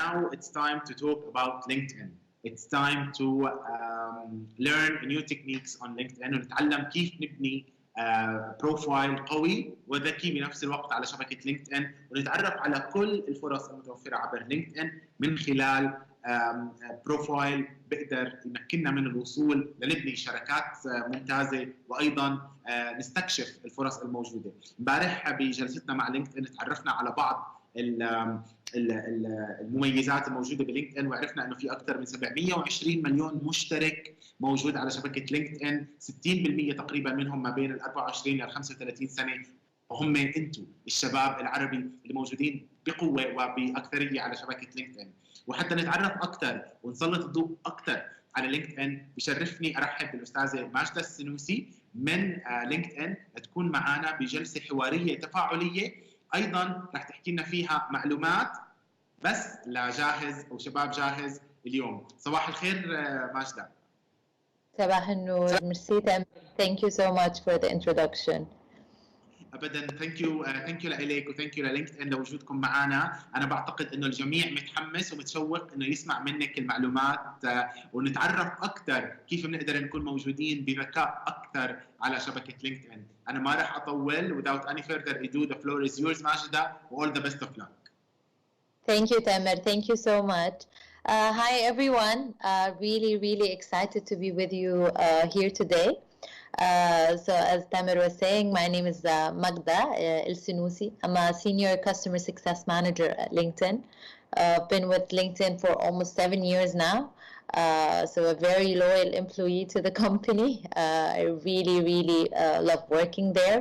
Now it's time to talk about LinkedIn. It's time to learn new techniques on LinkedIn ونتعلم كيف نبني بروفايل قوي وذكي بنفس الوقت على شبكة لينكدإن ونتعرف على كل الفرص المتوفرة عبر لينكدإن من خلال بروفايل بقدر يمكننا من الوصول لنبني شركات ممتازة وأيضا نستكشف الفرص الموجودة. امبارح بجلستنا مع لينكدإن تعرفنا على بعض المميزات الموجوده بلينكدإن وعرفنا انه في اكثر من 720 مليون مشترك موجود على شبكه لينكدإن، 60% تقريبا منهم ما بين ال 24 لل 35 سنه، وهم انتم الشباب العربي اللي موجودين بقوه وباكثريه على شبكه لينكدإن. وحتى نتعرف اكثر ونسلط الضوء اكثر على لينكدإن بشرفني ارحب بالاستاذه ماجدة السنوسي من لينكدإن تكون معنا بجلسه حواريه تفاعليه، ايضا رح تحكي لنا فيها معلومات بس لجاهز او شباب جاهز اليوم. صباح الخير ماجدة. صباح النور. ميرسي تامر. Thank you so much for the introduction. ابدا ثانك يو لك وثانك يو للينكدإن لوجودكم معنا. انا بعتقد انه الجميع متحمس ومتشوق انه يسمع منك المعلومات ونتعرف اكثر كيف بنقدر نكون موجودين بذكاء اكثر على شبكه لينكدإن. انا ما راح اطول. Without any further ado, the floor is yours ماجدة. All the best of luck. Thank you Tamer. Thank you so much. Hi everyone. Really excited to be with you here today. So as Tamer was saying, my name is Magda Senoussi. I'm a senior customer success manager at LinkedIn. Been with LinkedIn for almost 7 years now. So a very loyal employee to the company. I really love working there.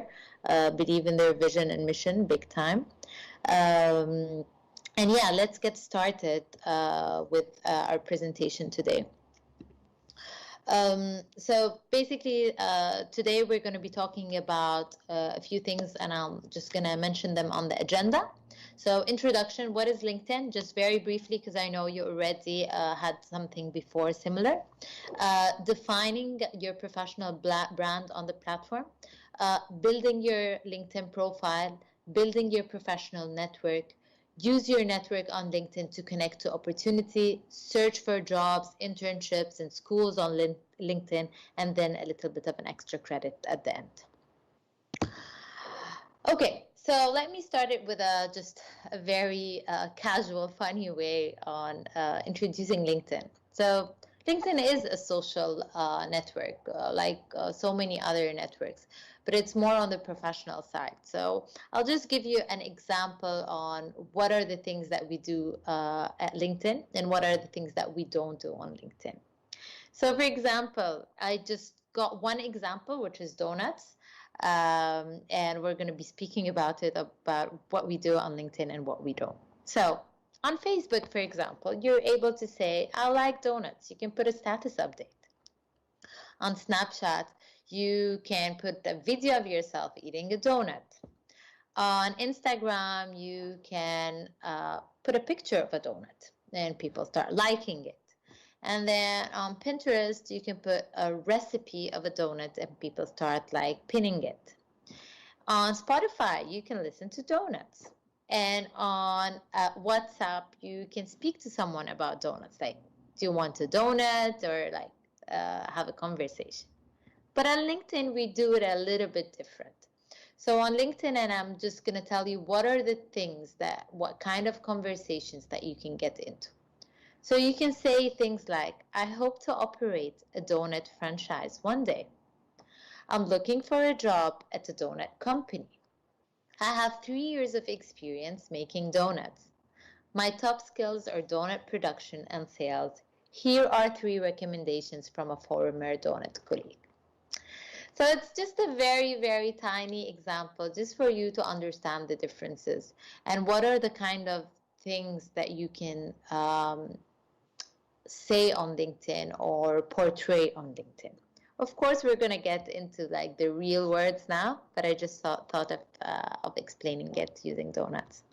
Believe in their vision and mission big time. And yeah, let's get started with our presentation today. So basically today we're going to be talking about a few things, and I'm just going to mention them on the agenda. So introduction, what is LinkedIn? Just very briefly, because I know you already had something before similar. Defining your professional brand on the platform, building your LinkedIn profile, building your professional network. Use your network on LinkedIn to connect to opportunity, search for jobs, internships, and schools on LinkedIn, and then a little bit of an extra credit at the end. Okay, so let me start it with just a very casual, funny way on introducing LinkedIn. So LinkedIn is a social network, like so many other networks, but it's more on the professional side. So I'll just give you an example on what are the things that we do at LinkedIn and what are the things that we don't do on LinkedIn. So for example, I just got one example, which is donuts. And we're going to be speaking about what we do on LinkedIn and what we don't. So on Facebook, for example, you're able to say, I like donuts. You can put a status update. On Snapchat, you can put a video of yourself eating a donut. On Instagram, you can put a picture of a donut and people start liking it. And then on Pinterest, you can put a recipe of a donut and people start like pinning it. On Spotify, you can listen to donuts. And on WhatsApp, you can speak to someone about donuts. Like, do you want a donut, or like have a conversation. But on LinkedIn, we do it a little bit different. So on LinkedIn, and I'm just going to tell you what are the things what kind of conversations that you can get into. So you can say things like, I hope to operate a donut franchise one day. I'm looking for a job at a donut company. I have 3 years of experience making donuts. My top skills are donut production and sales. Here are 3 recommendations from a former donut colleague. So it's just a very tiny example just for you to understand the differences and what are the kind of things that you can say on LinkedIn or portray on LinkedIn. Of course, we're going to get into like the real words now, but I just thought of explaining it using donuts.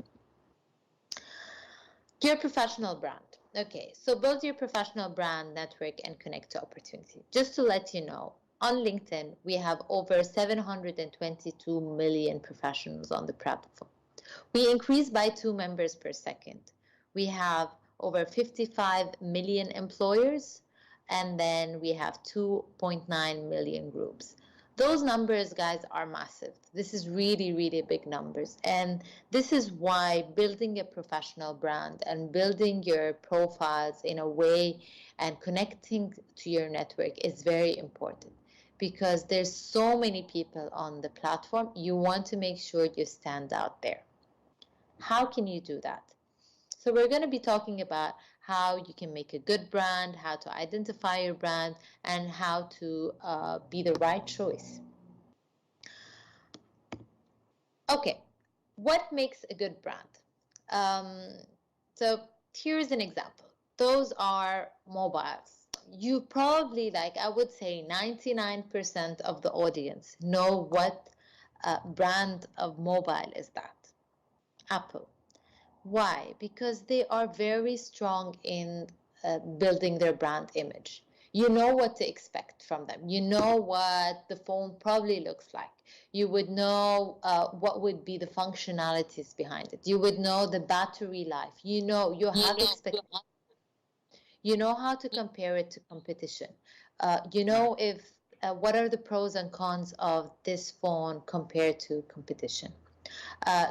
Your professional brand. Okay, so build your professional brand network and connect to opportunity. Just to let you know, on LinkedIn, we have over 722 million professionals on the platform. We increase by 2 members per second. we have over 55 million employers, and then we have 2.9 million groups. Those numbers, guys, are massive. This is really, really big numbers. And this is why building a professional brand and building your profiles in a way and connecting to your network is very important, because there's so many people on the platform. You want to make sure you stand out there. How can you do that? So we're going to be talking about how you can make a good brand, how to identify your brand, and how to be the right choice. Okay, what makes a good brand? So here's an example. Those are mobiles. You probably, like I would say 99% of the audience know what brand of mobile is that. Apple. Why? Because they are very strong in building their brand image. You know what to expect from them. You know what the phone probably looks like. You would know what would be the functionalities behind it. You would know the battery life. You know, you have expectations. You know how to compare it to competition. You know if what are the pros and cons of this phone compared to competition.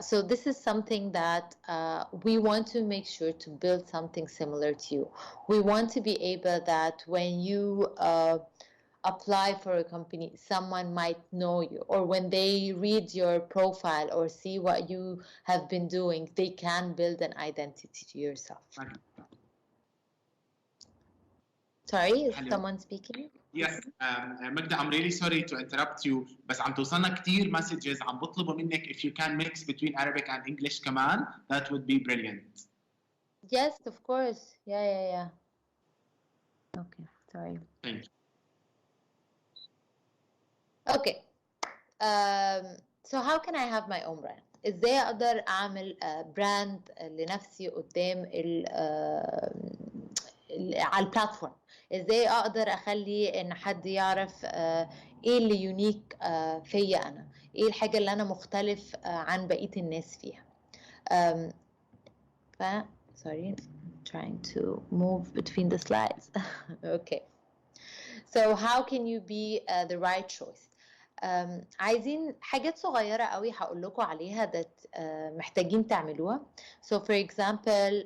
So this is something that we want to make sure to build something similar to you. We want to be able that when you apply for a company, someone might know you, or when they read your profile or see what you have been doing, they can build an identity to yourself. Sorry, is someone speaking? Yes, Magda, I'm really sorry to interrupt you, بس عم توصلنا كتير messages عم بطلبوا منك if you can mix between Arabic and English كمان, that would be brilliant. Yes, of course. Yeah. Okay, sorry. Thank you. Okay. So how can I have my own brand? ازاي اقدر اعمل براند لنفسي قدام على البلاتفورم؟ ازاي اقدر اخلي ان حد يعرف ايه اللي يونيك فيا انا، ايه الحاجه اللي انا مختلف عن بقيه الناس فيها. sorry, I'm trying to move between the slides. Okay, so how can you be the right choice? عايزين حاجات صغيرة قوي هقول لكم عليها that محتاجين تعملوها. So for example,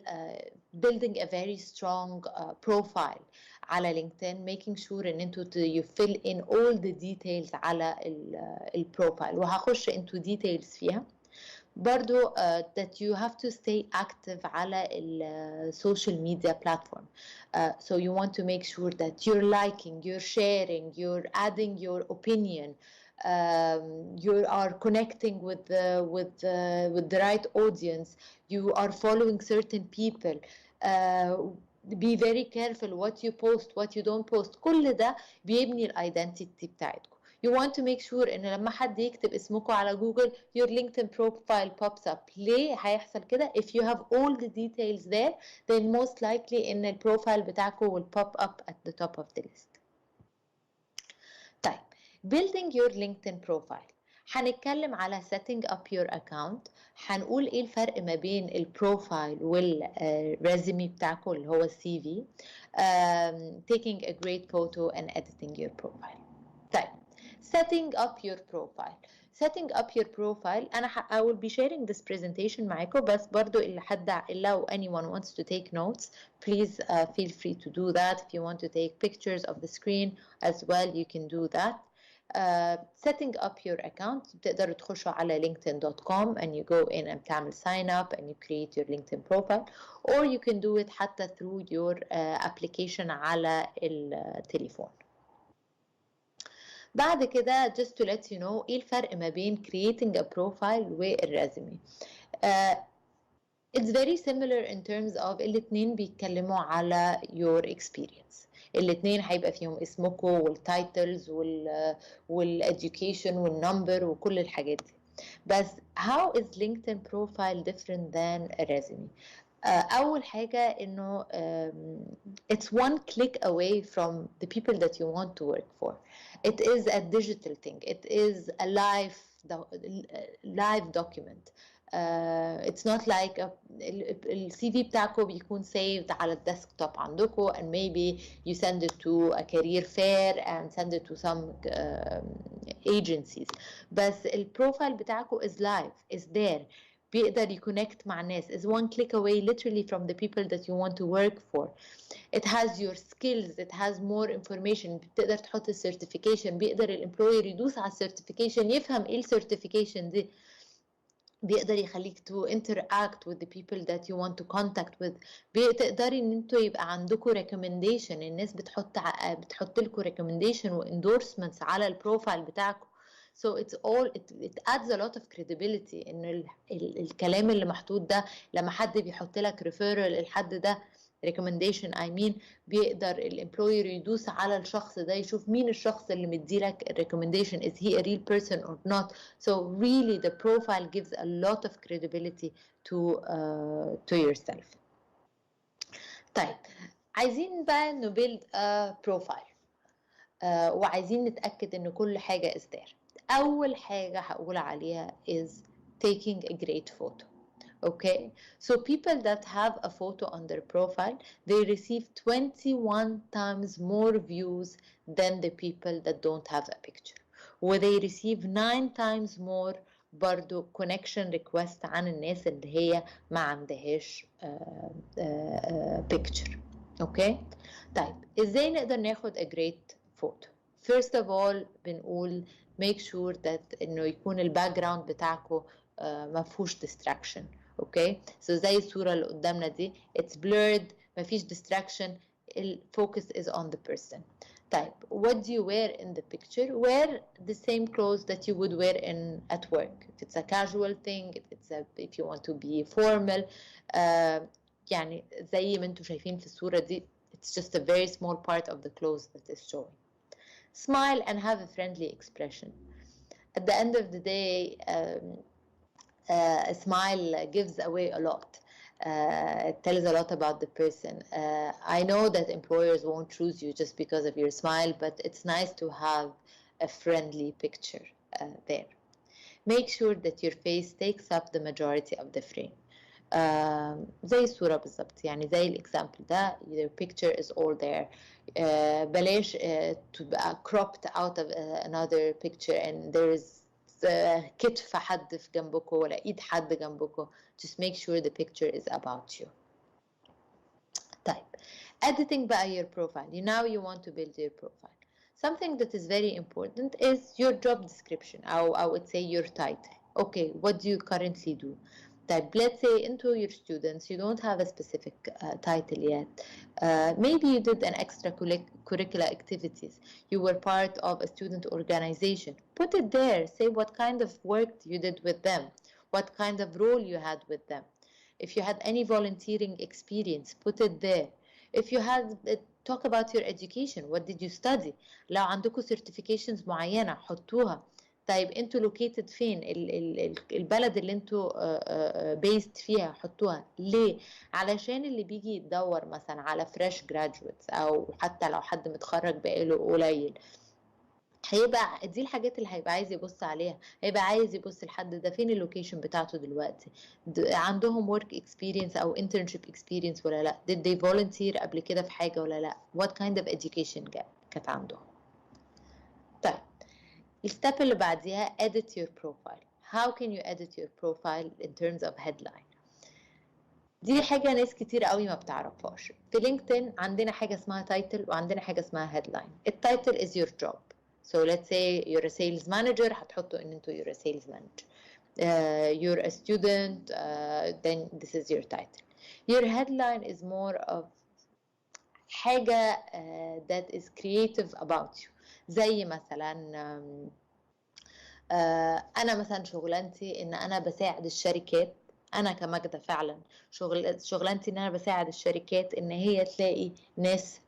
building a very strong profile على LinkedIn, making sure ان انتوا you fill in all the details على البروفايل، وهخش into details فيها. برضو that you have to stay active على social media platform. So you want to make sure that you're liking, you're sharing, you're adding your opinion, you are connecting with the right audience, you are following certain people. Be very careful what you post, what you don't post. كل ده بيبني الايدنتيتي بتاعتكم. You want to make sure ان لما حد يكتب اسمكم على جوجل your LinkedIn profile pops up. ليه هيحصل كده؟ If you have all the details there, then most likely ان البروفايل بتاعكم will pop up at the top of the list. طيب, building your LinkedIn profile. هنتكلم على setting up your account. هنقول ايه الفرق ما بين البروفايل والريزومي بتاعكم اللي هو السي في. taking a great photo and editing your profile. طيب, setting up your profile. Setting up your profile, I will be sharing this presentation معاكم, بس برضو لو anyone wants to take notes, please feel free to do that. If you want to take pictures of the screen as well, you can do that. Setting up your account, تقدروا تخشوا على linkedin.com and you go in and تعمل sign up and you create your LinkedIn profile, or you can do it حتى through your application على التليفون. بعد كده just to let you know ايه الفرق ما بين creating a profile والريزومي. It's very similar in terms of الاتنين بيتكلموا على your experience. الاتنين هيبقى فيهم اسمكم والتايتلز والeducation والنمبر وكل الحاجات دي. بس how is LinkedIn profile different than a resume? أول حاجة إنه it's one click away from the people that you want to work for. It is a digital thing. It is a live document. It's not like السي في بتاعكم بيكون saved على الديسكتوب عندكم and maybe you send it to a career fair and send it to some agencies. بس البروفايل بتاعكم is live, is there. بيقدر يكونكت مع الناس, is one click away literally from the people that you want to work for. It has your skills, it has more information. بتقدر تحط السيرتيفيكيشن, بيقدر الامبلوير يدوس على السيرتيفيكيشن يفهم ايه السيرتيفيكيشن دي, بيقدر يخليك to interact with the people that you want to contact with. بتقدري ان انتوا يبقى عندكم recommendation, الناس بتحط لكم recommendation و endorsements على البروفايل بتاعكم. So it's all it adds a lot of credibility ان الكلام اللي محطوط ده لما حد بيحط لك referral الحد ده recommendation I mean, بيقدر الامبلوير يدوس على الشخص ده يشوف مين الشخص اللي مديلك recommendation, is he a real person or not. So really the profile gives a lot of credibility to yourself. طيب عايزين بقى نبيلد a profile وعايزين نتأكد ان كل حاجة is there. أول حاجة هقول عليها is taking a great photo. Okay, so people that have a photo on their profile, they receive 21 times more views than the people that don't have a picture. Or they receive 9 times more برضو connection request عن الناس اللي هي ما عندهاش picture. Okay, طيب ازاي نقدر ناخد a great photo؟ First of all بنقول make sure that انه يكون الباك جراوند بتاعكم ما فيهوش distraction. اوكي so زي الصوره اللي قدامنا دي it's blurred, مفيش distraction, الفocus is on the person. طيب what do you wear in the picture? Wear the same clothes that you would wear at work. If it's a casual thing, if you want to be formal, يعني زي ما انتم شايفين في الصوره دي, it's just a very small part of the clothes that is showing. Smile and have a friendly expression. At the end of the day, a smile gives away a lot. It tells a lot about the person. I know that employers won't choose you just because of your smile, but it's nice to have a friendly picture there. Make sure that your face takes up the majority of the frame. زي الصورة بالضبط, يعني زي الإكزامبل ده, your picture is all there. بلاش تبقى cropped out of another picture and there is كتف حد في جنبكم ولا ايد حد جنبكم. Just make sure the picture is about you. طيب editing بقى your profile. Now you want to build your profile. Something that is very important is your job description, or I would say your title. Okay, what do you currently do? طيب let's say into your students you don't have a specific title yet. Maybe you did an extracurricular activities, you were part of a student organization. Put it there, say what kind of work you did with them, what kind of role you had with them. If you had any volunteering experience, put it there. If you had talk about your education, what did you study? لو عندكم certifications معينة حطوها. طيب انتوا located فين؟ البلد اللي انتوا based فيها حطوها. ليه؟ علشان اللي بيجي يدور مثلا على fresh graduates او حتى لو حد متخرج بقاله قليل, هيبقى دي الحاجات اللي هيبقى عايز يبص عليها. هيبقى عايز يبص الحد ده فين اللوكيشن بتاعته دلوقتي, عندهم work experience او internship experience ولا لا, did they volunteer قبل كده في حاجة ولا لا, what kind of education كانت عندهم. طيب الستep اللي بعديها edit your profile. How can you edit your profile in terms of headline? دي حاجة ناس كتير قوي ما بتعرفهاش. في لينكدين عندنا حاجة اسمها title وعندنا حاجة اسمها headline. التايتل is your job. So let's say you're a sales manager, هتحطوا ان انتوا you're a sales manager. You're a student, then this is your title. Your headline is more of حاجة that is creative about you. زي مثلا أنا مثلا شغلانتي إن أنا بساعد الشركات. أنا كماجدة فعلا شغلانتي إن أنا بساعد الشركات إن هي تلاقي ناس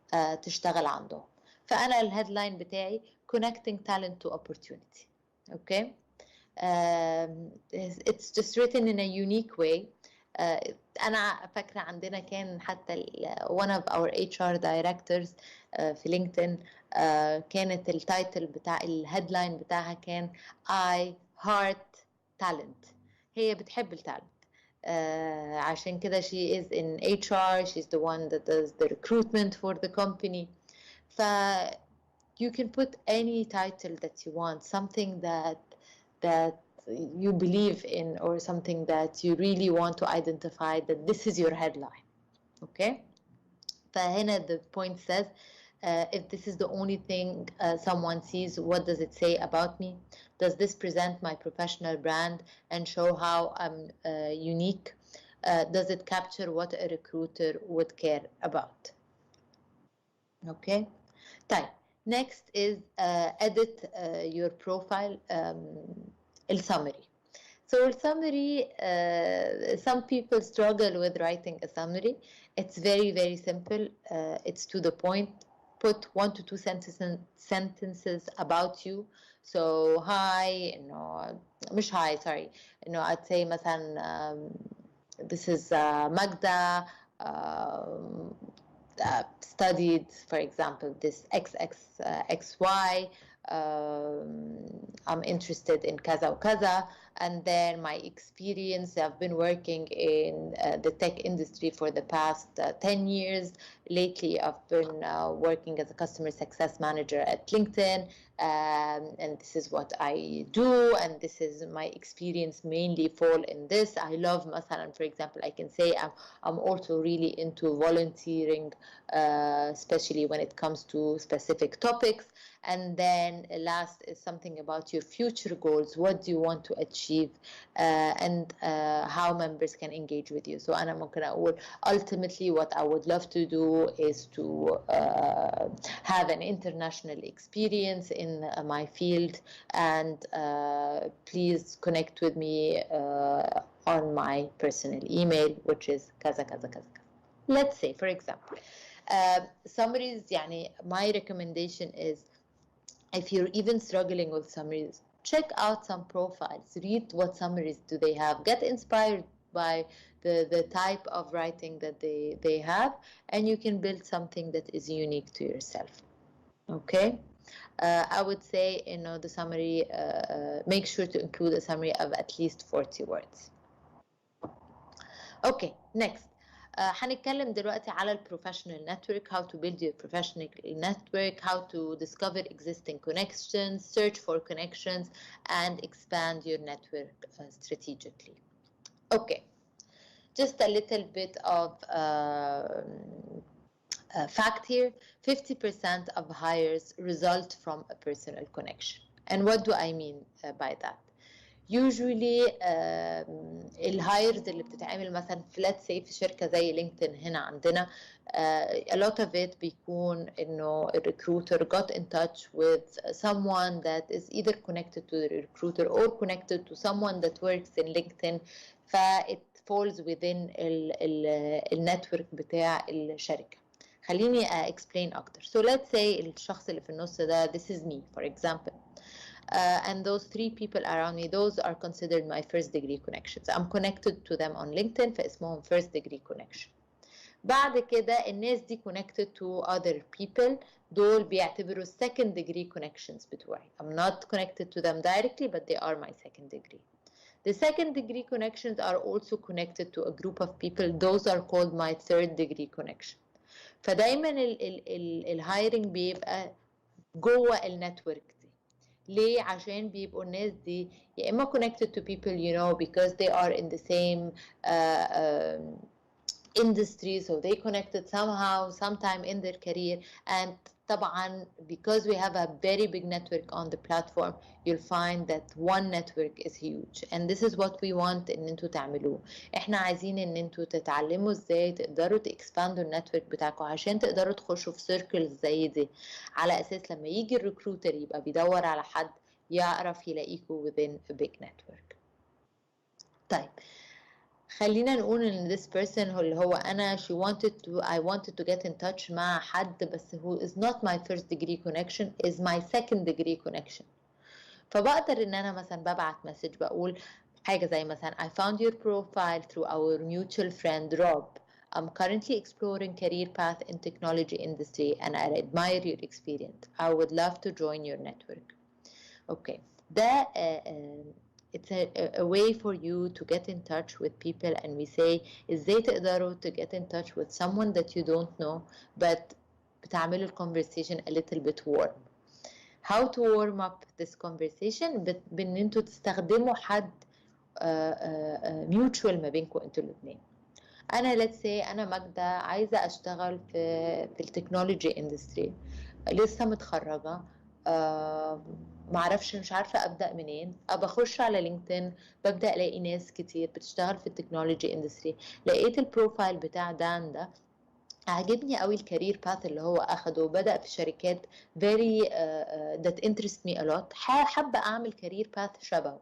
تشتغل عندهم. فأنا الهيدلاين بتاعي connecting talent to opportunity. Okay, it's just written in a unique way. أنا فاكرة عندنا كان حتى one of our HR directors في لينكدين كانت التايتل بتاع الهيدلاين بتاعها كان I heart talent. هي بتحب التالنت. عشان كده she is in HR, she's the one that does the recruitment for the company. You can put any title that you want, something that you believe in, or something that you really want to identify that this is your headline. Okay? فهنا the point says, if this is the only thing someone sees, what does it say about me? Does this present my professional brand and show how I'm unique? Does it capture what a recruiter would care about? Okay. طيب, next is edit your profile, summary. So summary, some people struggle with writing a summary. It's very, very simple. It's to the point. Put 1 to 2 sentences about you. So hi, مش hi, sorry. I'd say مثلا this is Magda, studied, for example, this XY. I'm interested in kaza or kaza, and then my experience, I've been working in the tech industry for the past 10 years. Lately, I've been working as a customer success manager at LinkedIn, and this is what I do, and this is my experience mainly fall in this. I love, مثلا, for example, I can say I'm also really into volunteering, especially when it comes to specific topics. And then last is something about your future goals. What do you want to achieve, and how members can engage with you. So أنا ممكن أقول ultimately what I would love to do is to have an international experience in my field, and please connect with me on my personal email, which is kaza kaza kaza. Let's say, for example, summaries. يعني my recommendation is, if you're even struggling with summaries, check out some profiles, read what summaries do they have, get inspired by the type of writing that they have, and you can build something that is unique to yourself. Okay? I would say, the summary, make sure to include a summary of at least 40 words. Okay, next. هنتكلم دلوقتي على البروفيشنال نتورك, how to build your professional network, how to discover existing connections, search for connections, and expand your network strategically. Okay, just a little bit of fact here. 50% of hires result from a personal connection. And what do I mean by that? Usually الهايرز اللي بتتعمل مثلا في let's say في شركة زي لينكدين هنا عندنا, a lot of it بيكون إنه a recruiter got in touch with someone that is either connected to the recruiter or connected to someone that works in LinkedIn, it falls within النتورك بتاع الشركة. خليني explain أكتر. So let's say الشخص اللي في النص ده, this is me for example. And those 3 people around me, those are considered my first degree connections. I'm connected to them on LinkedIn, فاسمهم first degree connection. بعد كده الناس دي connected to other people, دول بيعتبروا second degree connections بتوعي. I'm not connected to them directly, but they are my second degree. The second degree connections are also connected to a group of people. Those are called my third degree connection. فدايما الهايرنج بيبقى جوه النتورك. ليه؟ عشان بيبقوا الناس دي يا إما connected to people because they are in the same industry, so they connected somehow, sometime in their career, and طبعا because we have a very big network on the platform, you'll find that one network is huge, and this is what we want ان انتوا تعملوه. احنا عايزين ان انتوا تتعلموا ازاي تقدروا تexpandوا النتورك بتاعكم عشان تقدروا تخشوا في سيركلز زي دي, على اساس لما يجي الريكروتر يبقى بيدور على حد يعرف يلاقيكوا within a big network. طيب, خلينا نقول ان this person اللي هو انا I wanted to get in touch مع حد بس who is not my first degree connection, is my second degree connection. فبقدر ان انا مثلا ببعت مسج بقول حاجة زي مثلا I found your profile through our mutual friend Rob. I'm currently exploring career path in technology industry and I admire your experience. I would love to join your network. Okay, ده it's a way for you to get in touch with people, and we say ازاي تقدروا to get in touch with someone that you don't know but بتعملوا conversation a little bit warm. How to warm up this conversation؟ بان انتوا تستخدموا حد mutual ما بينكم انتوا الاثنين. انا let's say انا ماجدة عايزة اشتغل في التكنولوجي اندستري، لسه متخرجة، معرفش مش عارفة ابدأ منين، بخش على لينكدين ببدأ الاقي ناس كتير بتشتغل في التكنولوجي اندستري، لقيت البروفايل بتاع دان ده عجبني قوي الكارير باث اللي هو اخده، وبدأ في شركات very that interest me a lot، حابة اعمل كارير باث شبهه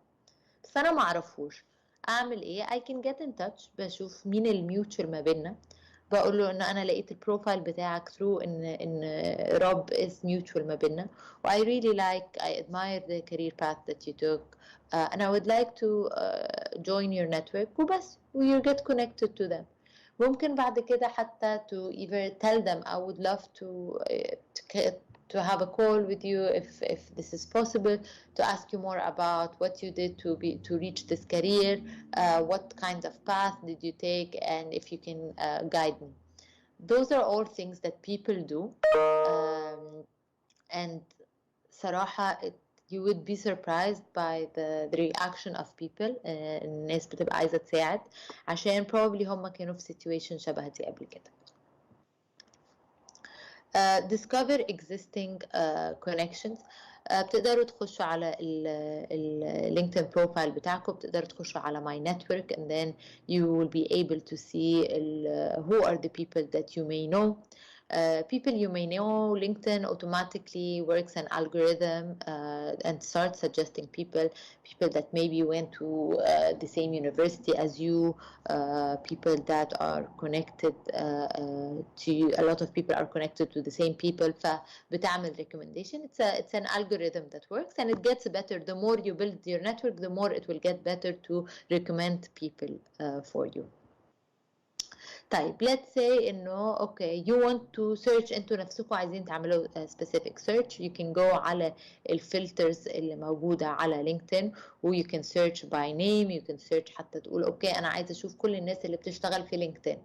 بس انا معرفوش اعمل ايه. I can get in touch، بشوف مين الميوتشر ما بيننا، بقول له ان انا لقيت البروفايل بتاعك through ان رب is mutual ما بيننا، و I really like I admire the career path that you took and I would like to join your network وبس، و you get connected to them. ممكن بعد كده حتى to either tell them I would love to have a call with you if this is possible, to ask you more about what you did to reach this career, what kind of path did you take, and if you can guide me. Those are all things that people do, and صراحة you would be surprised by the reaction of people. الناس بتبقى عايزة تساعد عشان probably هم كانوا في situation شبه دي قبل كده. discover existing connections. بتقدروا تخشوا على اللينكدين بروفايل بتاعكم، بتقدروا تخشوا على my network and then you will be able to see who are the people that you may know. People you may know, LinkedIn automatically works an algorithm and starts suggesting people that maybe went to the same university as you, people that are connected to you. A lot of people are connected to the same people, فبتعمل recommendation. It's an algorithm that works and it gets better. The more you build your network, the more it will get better to recommend people for you. طيب let's say انه okay you want to search، انتوا نفسكم عايزين تعملوا specific search، you can go على الفلترز اللي موجودة على لينكدين و you can search by name، you can search حتى تقول اوكي انا عايزة اشوف كل الناس اللي بتشتغل في لينكدين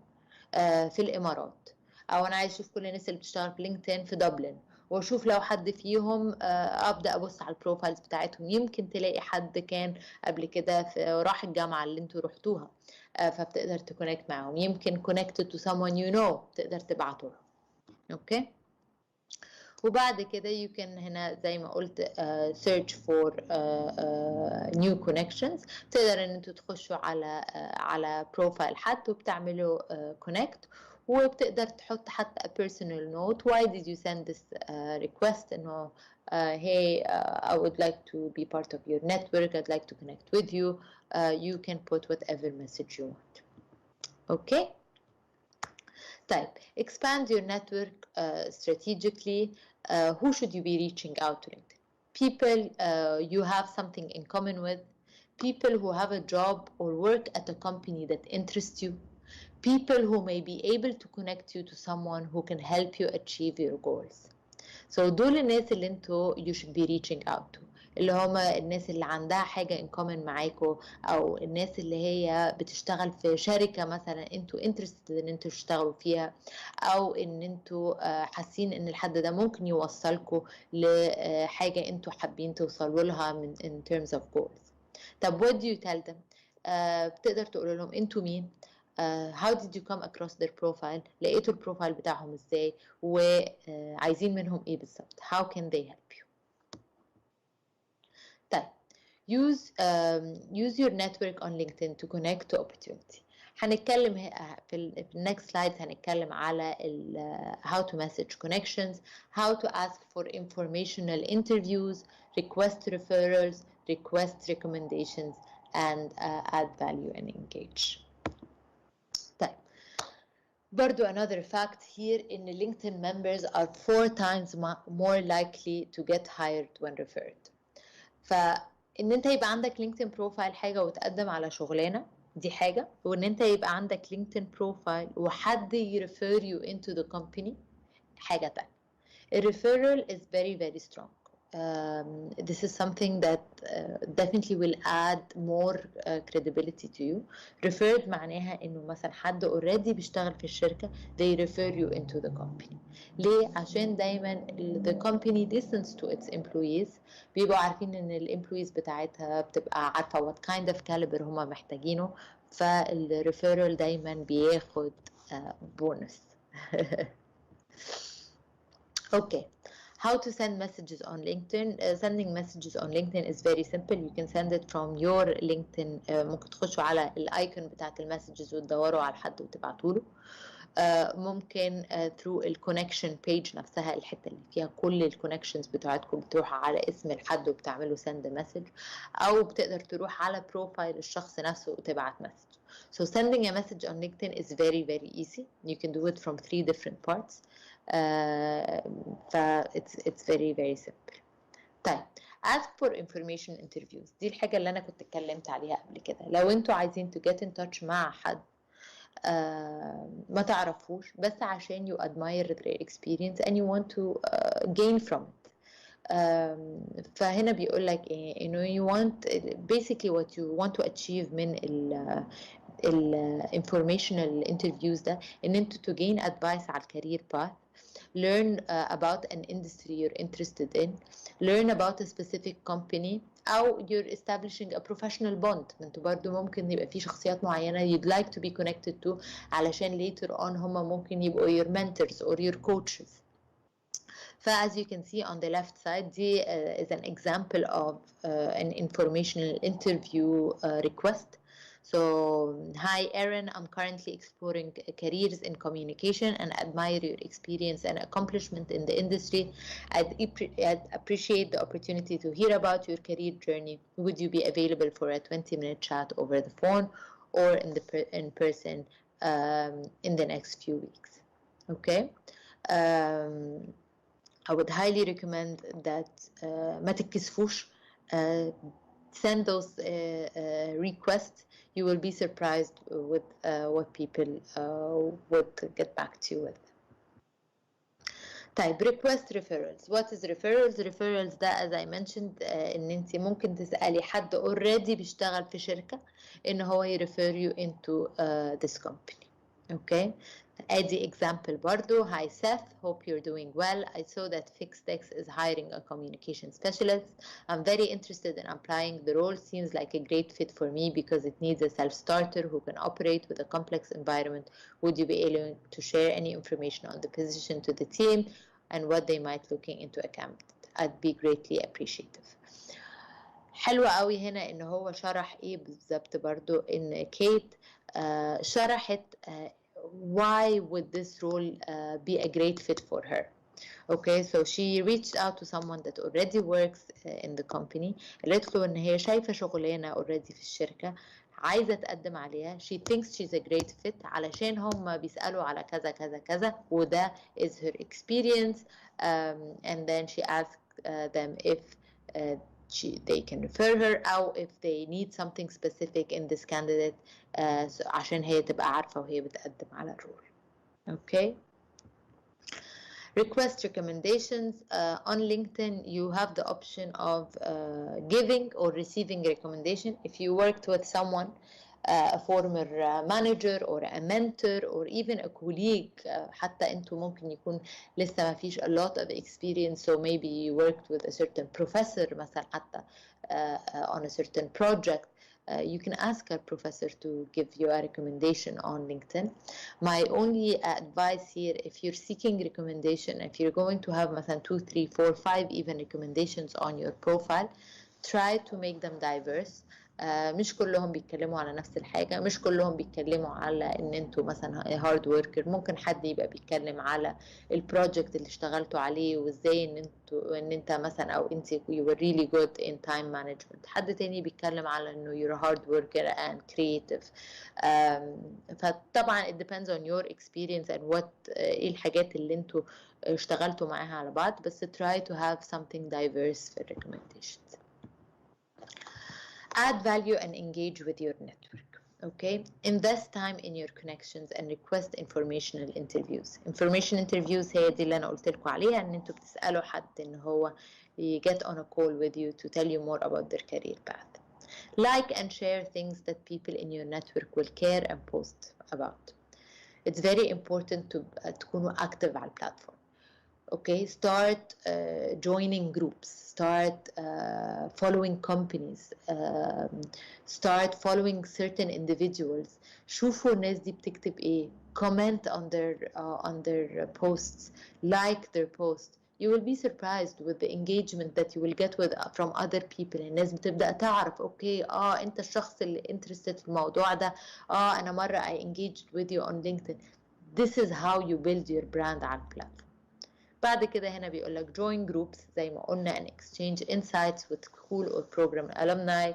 في الامارات، او انا عايزة اشوف كل الناس اللي بتشتغل في لينكدين في دبلن، واشوف لو حد فيهم ابدا ابص على البروفايلز بتاعتهم، يمكن تلاقي حد كان قبل كده راح الجامعة اللي انتوا رحتوها فبتقدر تكونكت معهم، يمكن connected to someone you know تقدر تبعته له. اوكي وبعد كده you can هنا زي ما قلت search for new connections، تقدر ان انتوا تخشوا على بروفايل حد وبتعملوا connect، وبتقدر تحط حتى a personal note why did you send this request انه hey I would like to be part of your network, I'd like to connect with you. You can put whatever message you want. Okay. طيب expand your network strategically. Who should you be reaching out to? People you have something in common with, people who have a job or work at a company that interests you, people who may be able to connect you to someone who can help you achieve your goals. So دول الناس اللي انتوا you should be reaching out to، اللي هما الناس اللي عندها حاجة in common معاكوا، أو الناس اللي هي بتشتغل في شركة مثلا انتوا interested ان انتوا تشتغلوا فيها، أو ان انتوا حاسين ان الحد ده ممكن يوصلكوا لحاجة انتوا حابين توصلوا لها من in terms of goals. طب what do you tell them؟ بتقدر تقول لهم انتوا مين؟ how did you come across their profile؟ لقيتوا البروفايل بتاعهم ازاي؟ وعايزين منهم ايه بالظبط؟ how can they help you؟ طيب use your network on LinkedIn to connect to opportunity. هنتكلم في next slides هنتكلم على how to message connections, how to ask for informational interviews, request referrals, request recommendations, and add value and engage. طيب برضو another fact here in LinkedIn members are 4 times more likely to get hired when referred. فإن أنت يبقى عندك LinkedIn بروفايل حاجة وتقدم على شغلانة دي حاجة، وإن أنت يبقى عندك LinkedIn بروفايل وحد يرفير you into the company حاجة تانية. الريفيرال is very very strong. this is something that definitely will add more credibility to you. Referred معناها إنه مثلا حد already بيشتغل في الشركة they refer you into the company. ليه؟ عشان دايما the company listens to its employees. بيبقوا عارفين إن الemployees بتاعتها بتبقى عارفة what kind of caliber هما محتاجينه، فالreferral دايما بياخد بونس. Okay. How to send messages on LinkedIn? Sending messages on LinkedIn is very simple. You can send it from your LinkedIn. ممكن تخشوا على الايكون بتاعت المسجز وتدوروا على حد وتبعتوا له. ممكن through الكونكشن page نفسها، الحته اللي فيها كل الكونكشنز بتاعتكم بتروح على اسم الحد وبتعملوا send a message، او بتقدر تروح على بروفايل الشخص نفسه وتبعت message. So sending a message on LinkedIn is very very easy. You can do it from 3 different parts. it's very very simple. طيب ask for information interviews، دي الحاجة اللي أنا كنت اتكلمت عليها قبل كده. لو أنتوا عايزين to get in touch مع حد ما تعرفوش بس عشان you admire their experience and you want to gain from it. فهنا بيقول لك إيه، إنه you want basically what you want to achieve من informational interviews ده إن أنتوا to gain advice على career path. Learn about an industry you're interested in, learn about a specific company، أو you're establishing a professional bond. انتوا برضو ممكن يبقى في شخصيات معينة you'd like to be connected to علشان later on هم ممكن يبقوا your mentors or your coaches. As you can see on the left side, دي is an example of an informational interview request. So, hi Erin, I'm currently exploring careers in communication and admire your experience and accomplishment in the industry. I'd appreciate the opportunity to hear about your career journey. Would you be available for a 20-minute chat over the phone or in person in the next few weeks? Okay. I would highly recommend that ما تتكسفوش, send those requests. You will be surprised with what people would get back to you with. طيب request referrals. What is referrals? Referrals ده as I mentioned ان انت ممكن تسألي حد already بيشتغل في شركة ان هو refer you into this company. Okay. ادي example برضو. Hi Seth, hope you're doing well. I saw that Fixtex is hiring a communication specialist. I'm very interested in applying the role. Seems like a great fit for me because it needs a self-starter who can operate with a complex environment. Would you be able to share any information on the position to the team and what they might looking into a candidate? I'd be greatly appreciative. حلوة قوي هنا ان هو شرح ايه بالظبط برضو ان كيت شرحت why would this role be a great fit for her. Okay, so she reached out to someone that already works in the company. قالت له ان هي شايفة شغلانة already في الشركة عايزة تقدم عليها. She thinks she's a great fit علشان هم بيسألوا على كذا كذا كذا وده is her experience. And then she asked them if they can refer her أو if they need something specific in this candidate so عشان هي تبقى عارفة وهي بتقدم على الرول. Okay. Request recommendations. On LinkedIn you have the option of giving or receiving recommendation. If you worked with someone, a former manager or a mentor or even a colleague, حتى انتوا ممكن يكون لسه ما فيش a lot of experience, so maybe you worked with a certain professor مثلا حتى on a certain project. You can ask a professor to give you a recommendation on LinkedIn. My only advice here, if you're seeking recommendation, if you're going to have مثلا 2, 3, 4, 5 even recommendations on your profile, try to make them diverse. مش كلهم بيتكلموا على نفس الحاجة، مش كلهم بيتكلموا على ان انتوا مثلا هارد وركر. ممكن حد يبقى بيتكلم على البروجكت اللي اشتغلتوا عليه وازاي ان انت مثلا او انت you were really good in time management. حد تاني بيتكلم على انه you're a hard worker and creative. فطبعا it depends on your experience and what ايه الحاجات اللي انتوا اشتغلتوا معاها على بعض، بس try to have something diverse في recommendations. Add value and engage with your network. Okay, invest time in your connections and request informational interviews. Information interviews هي دي اللي أنا قلت لكم عليها، إن أنتوا بتسألوا حد إن هو get on a call with you to tell you more about their career path. Like and share things that people in your network will care and post about. It's very important to تكونوا active على البلاتفورم. Okay, start joining groups, start following companies, start following certain individuals. شوفوا الناس دي بتكتب ايه, comment on their posts, like their posts. You will be surprised with the engagement that you will get with from other people. الناس بتبدأ تعرف اوكي انت الشخص اللي interested في الموضوع ده, انا مرة I engaged with you on LinkedIn. This is how you build your brand على البلاتفورم. بعد كده هنا بيقول لك join groups زي ما قلنا and exchange insights with school or program alumni,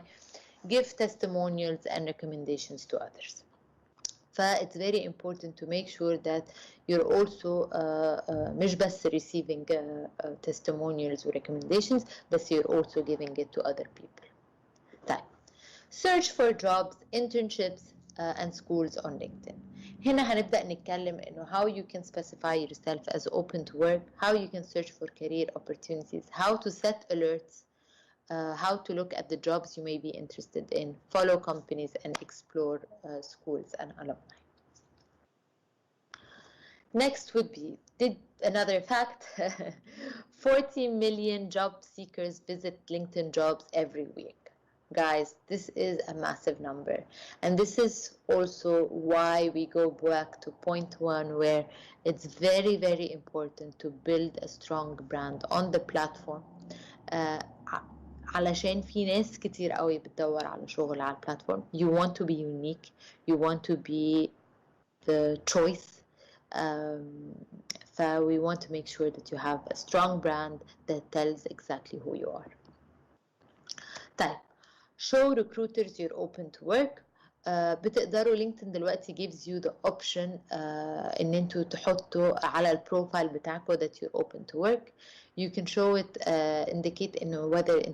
give testimonials and recommendations to others. It's very important to make sure that you're also مش بس receiving testimonials or recommendations, but you're also giving it to other people. طيب, search for jobs, internships and schools on LinkedIn. هنا هنبدأ نتكلم إنه how you can specify yourself as open to work, how you can search for career opportunities, how to set alerts, how to look at the jobs you may be interested in, follow companies and explore schools and alumni. Next would be another fact. 40 million job seekers visit LinkedIn jobs every week. Guys, this is a massive number, and this is also why we go back to point one, where it's very, very important to build a strong brand on the platform. علشان في ناس كتير قوي بتدور على شغل على البلاتفورم. You want to be unique, you want to be the choice. We want to make sure that you have a strong brand that tells exactly who you are. طيب, show recruiters you're open to work. بتقدروا LinkedIn دلوقتي gives you the option ان انتوا تحطوا على البروفايل بتاعكم that you're open to work. You can show it, indicate انه whether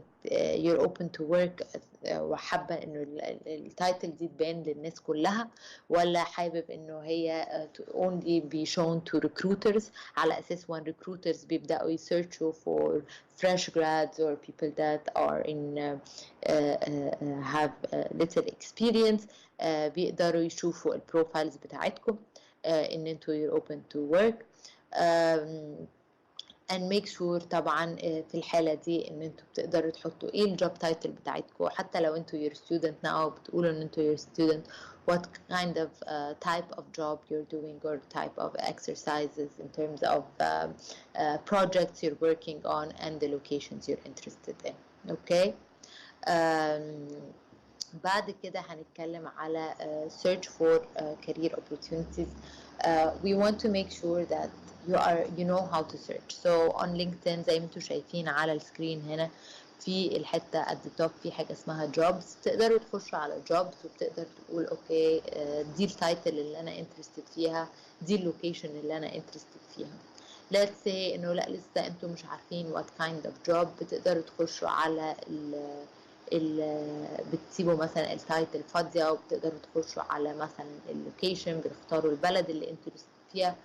you're open to work وحابة انه التايتل دي تبان للناس كلها, ولا حابب انه هي to only be shown to recruiters, على اساس when recruiters بيبدأوا يسيرشوا for fresh grads or people that are in have little experience, بيقدروا يشوفوا البروفايلز بتاعتكم ان انتوا you're open to work. and make sure طبعا في الحالة دي ان انتوا بتقدروا تحطوا ايه الجوب تايتل بتاعتكم, حتى لو انتوا you're student now بتقولوا ان انتوا you're student, what kind of type of job you're doing or type of exercises in terms of projects you're working on and the locations you're interested in. Okay. بعد كده هنتكلم على search for career opportunities. We want to make sure that you know how to search. So on LinkedIn زي ما انتوا شايفين على السكرين هنا في الحتة at the top في حاجة اسمها jobs. تقدروا تخشوا على jobs وبتقدر تقول اوكي دي التايتل اللي انا interested فيها, دي اللوكيشن اللي انا interested فيها. Let's say انه لا لسه انتوا مش عارفين what kind of job, بتقدروا تخشوا على بتسيبوا مثلا التايتل فاضيه وبتقدروا تخشوا على مثلا اللوكيشن, بتختاروا البلد اللي انتوا فيها,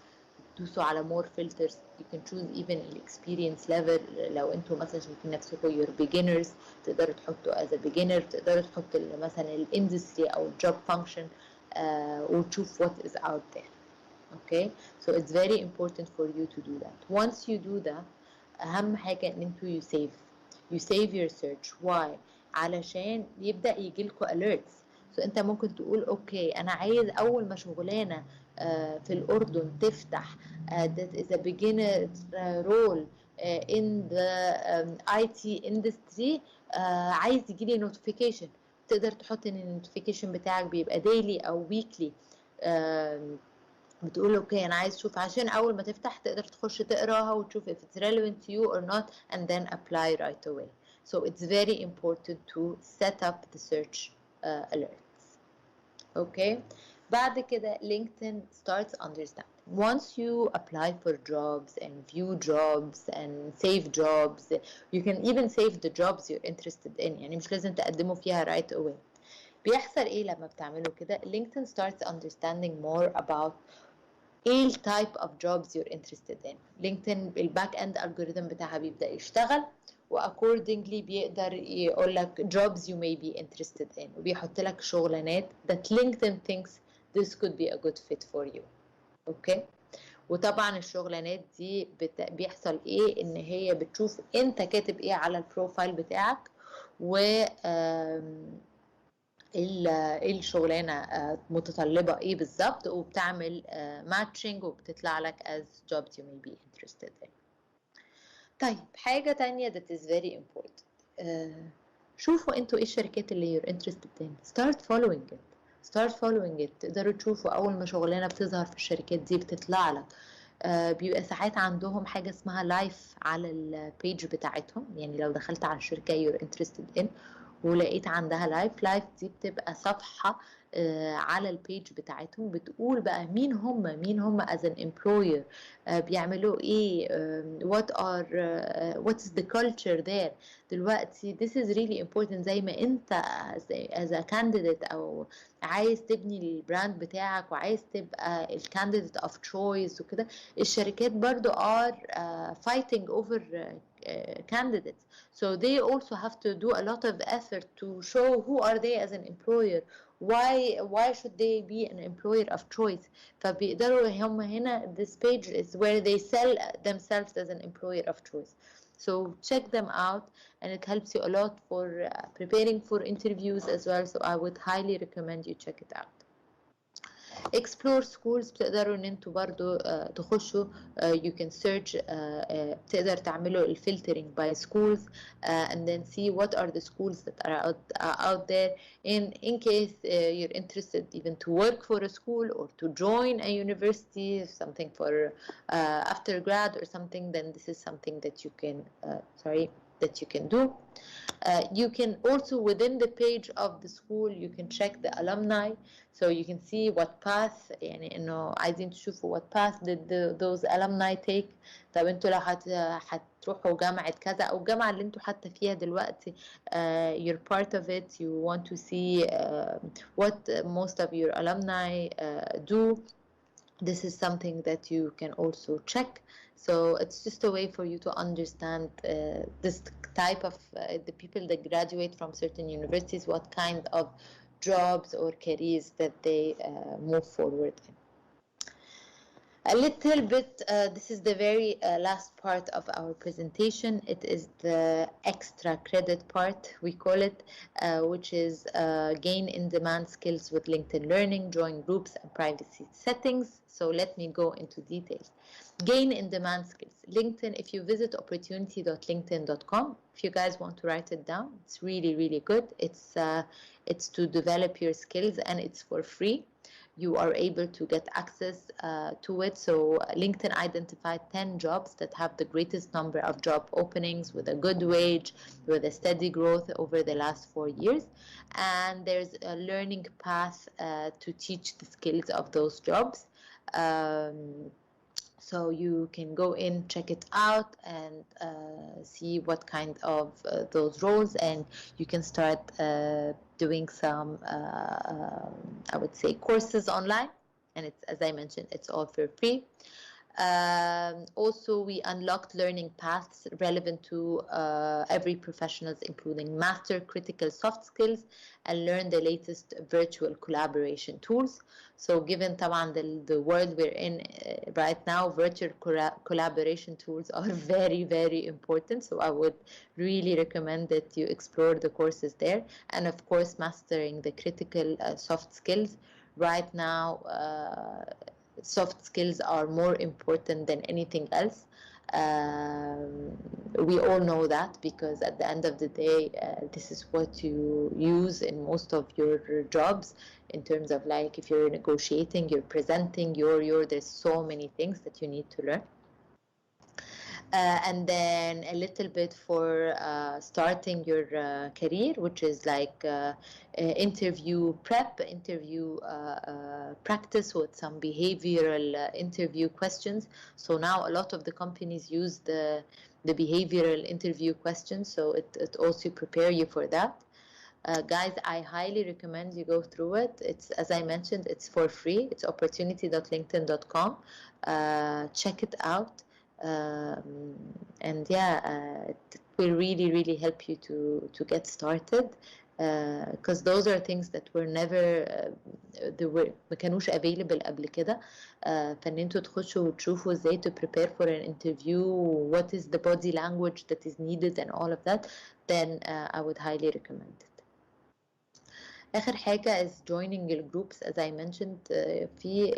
تدوسوا على more filters. You can choose even experience level. لو انتوا مثلا شايفين نفسكم you're beginners تقدروا تحطوا as a beginner, تقدروا تحطوا مثلا الاندستري او الجوب فانكشن وتشوف what is out there. Okay, so it's very important for you to do that. Once you do that, اهم حاجه ان انتوا you save your search. Why? علشان يبدأ يجيلكوا alerts. so انت ممكن تقول اوكي انا عايز اول ما شغلانة في الاردن تفتح that is a beginner role in the IT industry, عايز يجيلي notification. تقدر تحط ان النوتيفيكيشن بتاعك بيبقى daily او weekly. بتقول اوكي انا عايز اشوف, عشان اول ما تفتح تقدر تخش تقراها وتشوف if it's relevant to you or not and then apply right away. So it's very important to set up the search alerts. Okay. بعد كده LinkedIn starts understanding. Once you apply for jobs and view jobs and save jobs, you can even save the jobs you're interested in. يعني مش لازم تقدموا فيها right away. بيحصل ايه لما بتعملوا كده؟ LinkedIn starts understanding more about ايه type of jobs you're interested in. LinkedIn الباك اند algorithm بتاعها بيبدأ يشتغل accordingly بيقدر يقول لك jobs you may be interested in، وبيحط لك شغلانات that LinkedIn thinks this could be a good fit for you. اوكي، وطبعا الشغلانات دي بيحصل ايه؟ ان هي بتشوف انت كاتب ايه على البروفايل بتاعك، و الشغلانه متطلبه ايه بالظبط، وبتعمل ماتشنج وبتطلع لك as jobs you may be interested in. طيب حاجه تانية that is very important، شوفوا انتوا ايه الشركات اللي you're interested in. start following it. تقدروا تشوفوا اول ما شغلانه بتظهر في الشركات دي بتطلع لك، بيبقى ساعات عندهم حاجه اسمها لايف على البيج بتاعتهم. يعني لو دخلت على الشركه you're interested in ولقيت عندها لايف دي بتبقى صفحه على البيج بتاعتهم بتقول بقى مين هم as an employer، بيعملوا ايه، what is the culture there. دلوقتي this is really important. زي ما انت as a candidate او عايز تبني البراند بتاعك وعايز تبقى الكانديديت of choice وكده، الشركات برضو are fighting over candidates. So they also have to do a lot of effort to show who are they as an employer. Why should they be an employer of choice. فبيقدروا هم هنا this page is where they sell themselves as an employer of choice. So check them out and it helps you a lot for preparing for interviews as well. So I would highly recommend you check it out. explore schools. بتقدروا ان انتوا برضو تخشوا you can search بتقدر تعملوا الفلترنج by schools and then see what are the schools that are out there in case you're interested even to work for a school or to join a university, something for after grad or something, then this is something that you can that you can do. You can also within the page of the school you can check the alumni, so you can see what path يعني انه عايزين تشوفوا what path did those alumni take. طب انتوا لو هتروحوا جامعة كذا او الجامعة اللي انتوا حتى فيها دلوقتي you're part of it, you want to see what most of your alumni do. This is something that you can also check. So it's just a way for you to understand this type of the people that graduate from certain universities, what kind of jobs or careers that they move forward in. A little bit, this is the very last part of our presentation. It is the extra credit part, we call it, which is gain in demand skills with LinkedIn Learning, join groups and privacy settings. So let me go into details. Gain in demand skills. LinkedIn, if you visit opportunity.linkedin.com, if you guys want to write it down, it's really, really good. It's to develop your skills and it's for free. You are able to get access to it. So LinkedIn identified 10 jobs that have the greatest number of job openings with a good wage, with a steady growth over the last 4 years. And there's a learning path to teach the skills of those jobs. So you can go in, check it out, and see what kind of those roles, and you can start doing some, I would say, courses online. And it's, as I mentioned, it's all for free. Also, we unlocked learning paths relevant to every professionals, including master critical soft skills and learn the latest virtual collaboration tools. So given طبعا the world we're in right now, virtual collaboration tools are very, very important. So I would really recommend that you explore the courses there. And of course, mastering the critical soft skills. Right now, soft skills are more important than anything else. We all know that because at the end of the day, this is what you use in most of your jobs in terms of like if you're negotiating, you're presenting, there's so many things that you need to learn. And then a little bit for starting your career, which is like interview prep, interview practice with some behavioral interview questions. So now a lot of the companies use the behavioral interview questions, so it also prepare you for that. Guys, I highly recommend you go through it. It's, as I mentioned, it's for free. It's opportunity.linkedin.com. Check it out. And yeah, it will really, really help you to get started. Because those are things that were never ما كانوش available قبل كده. فان انتوا تخشوا وتشوفوا ازاي to prepare for an interview, what is the body language that is needed and all of that, then I would highly recommend it. آخر حاجة is joining the groups. As I mentioned, في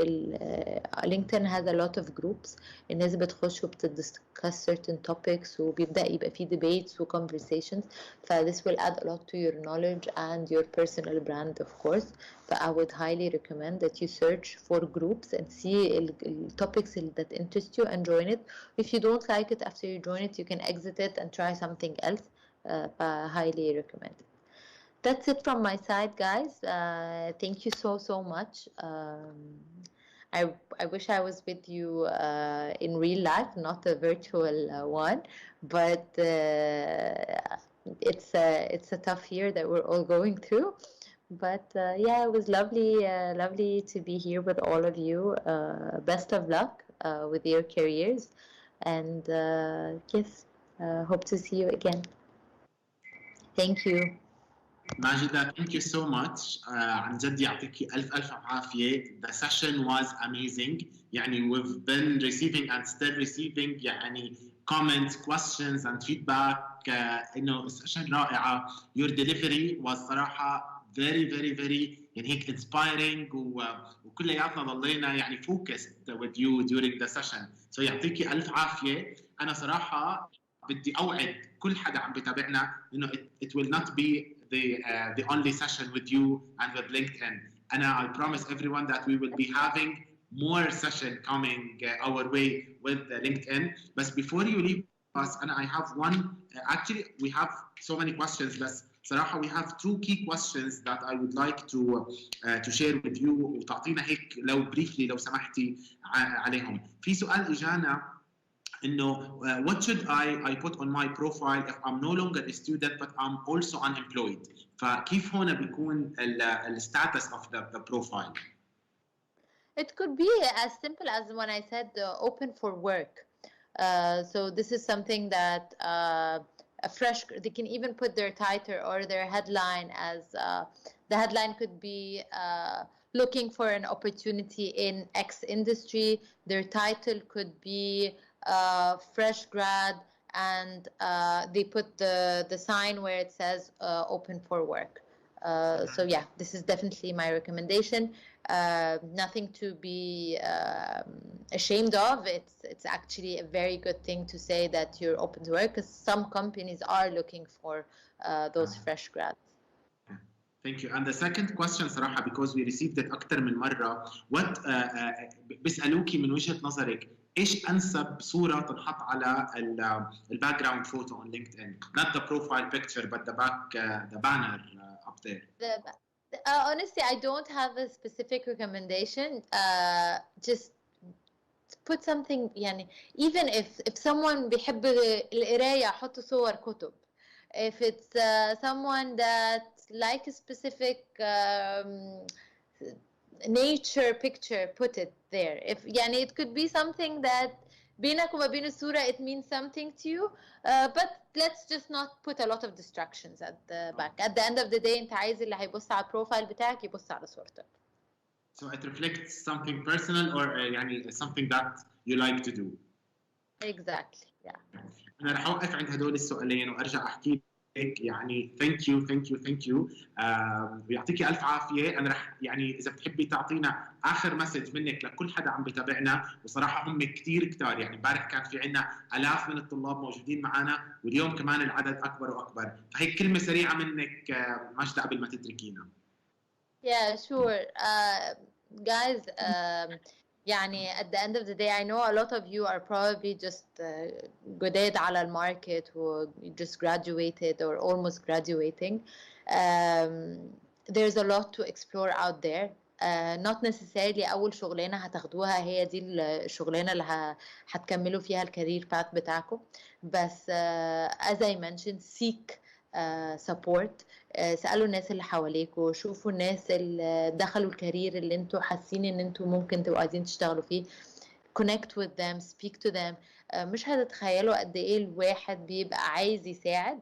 LinkedIn has a lot of groups. الناس بتخش وبتدiscuss certain topics وبيبدأ يبقى فيه debates و conversations. This will add a lot to your knowledge and your personal brand, of course. I would highly recommend that you search for groups and see topics that interest you and join it. If you don't like it after you join it, you can exit it and try something else. I highly recommend it. That's it from my side, guys. Thank you so much. I wish I was with you in real life, not a virtual one, but it's a tough year that we're all going through. But yeah, it was lovely to be here with all of you. Best of luck with your careers, and yes, hope to see you again. Thank you. Magda, thank you so much. عن جد يعطيكي ألف عافية. The session was amazing. يعني we've been receiving and still receiving يعني comments, questions and feedback. إنه session رائعة. Your delivery was صراحة very يعني هيك inspiring وكلياتنا ضلينا يعني focused with you during the session. So يعطيكي ألف عافية. أنا صراحة بدي أوعد كل حدا عم بتابعنا إنه it will not be the only session with you and with LinkedIn. And I promise everyone that we will be having more session coming our way with LinkedIn. But before you leave us, and I have one, actually we have so many questions, but صراحة we have two key questions that I would like to share with you وتعطينا هيك لو briefly لو سمحتي عليهم. في سؤال إجانا إنه what should I put on my profile if I'm no longer a student but I'm also unemployed. فكيف هنا بيكون ال status of the profile? It could be as simple as when I said open for work. So this is something that a fresh, they can even put their title or their headline as the headline could be looking for an opportunity in X industry. Their title could be fresh grad, and they put the sign where it says open for work. So yeah, this is definitely my recommendation. Nothing to be ashamed of. It's actually a very good thing to say that you're open to work, because some companies are looking for those fresh grads. Thank you. And the second question صراحة because we received it أكثر من مرة. What بيسألوكي من وجهة نظرك إيش أنسب صورة تنحط على ال background photo on LinkedIn? Not the profile picture, but the banner up there. Honestly, I don't have a specific recommendation. Just put something يعني even if someone بيحب القراية حط صور كتب. If it's someone that like a specific nature picture, put it there. If يعني it could be something that بينك وما بين الصورة it means something to you, but let's just not put a lot of distractions at the back. At the end of the day انت عايز اللي هيبص على البروفايل بتاعك يبص على صورتك. So it reflects something personal or يعني something that you like to do. Exactly. Yeah. أنا رح أوقف عند هدول السؤالين وأرجع أحكي لك يعني thank you ويعطيكي ألف عافية. أنا رح يعني إذا بتحبي تعطينا آخر مسج منك لكل حدا عم بتابعنا، وصراحة هم كتير يعني امبارح كان في عنا آلاف من الطلاب موجودين معنا واليوم كمان العدد أكبر وأكبر، فهيك كلمة سريعة منك ماجدة قبل ما تتركينا. Yeah, sure. Guys, يعني at the end of the day, I know a lot of you are probably just جداد على الماركت who just graduated or almost graduating. There's a lot to explore out there. Not necessarily أول شغلانة هتاخدوها هي دي الشغلانة اللي هتكملوا فيها الكارير باث بتاعكم، بس as I mentioned, seek support. سألوا الناس اللي حواليكوا، شوفوا الناس اللي دخلوا الكارير اللي انتوا حاسين ان انتوا ممكن تبقوا عايزين تشتغلوا فيه. connect with them, speak to them. مش هتتخيلوا قد ايه الواحد بيبقى عايز يساعد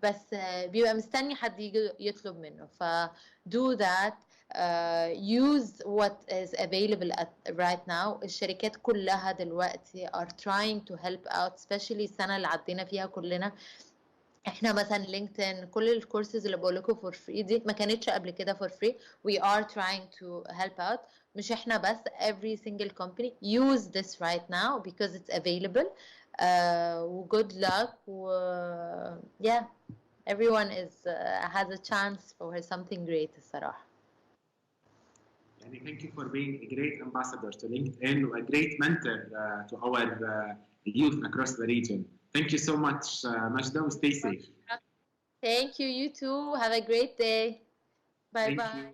بس بيبقى مستني حد يجي يطلب منه. ف do that. Use what is available right now. الشركات كلها دلوقتي are trying to help out, especially السنة اللي عدينا فيها كلنا. احنا مثلا لينكدين كل الكورسز اللي بقول لكم فور فري دي ما كانتش قبل كده فور فري. We are trying to help out. مش احنا بس, every single company use this right now because it's available. Good luck. Yeah, everyone has a chance for something great الصراحة. يعني thank you for being a great ambassador to LinkedIn, a great mentor to our youth across the region. Thank you so much, Magda. Stay safe. Thank you. You too. Have a great day. Bye bye.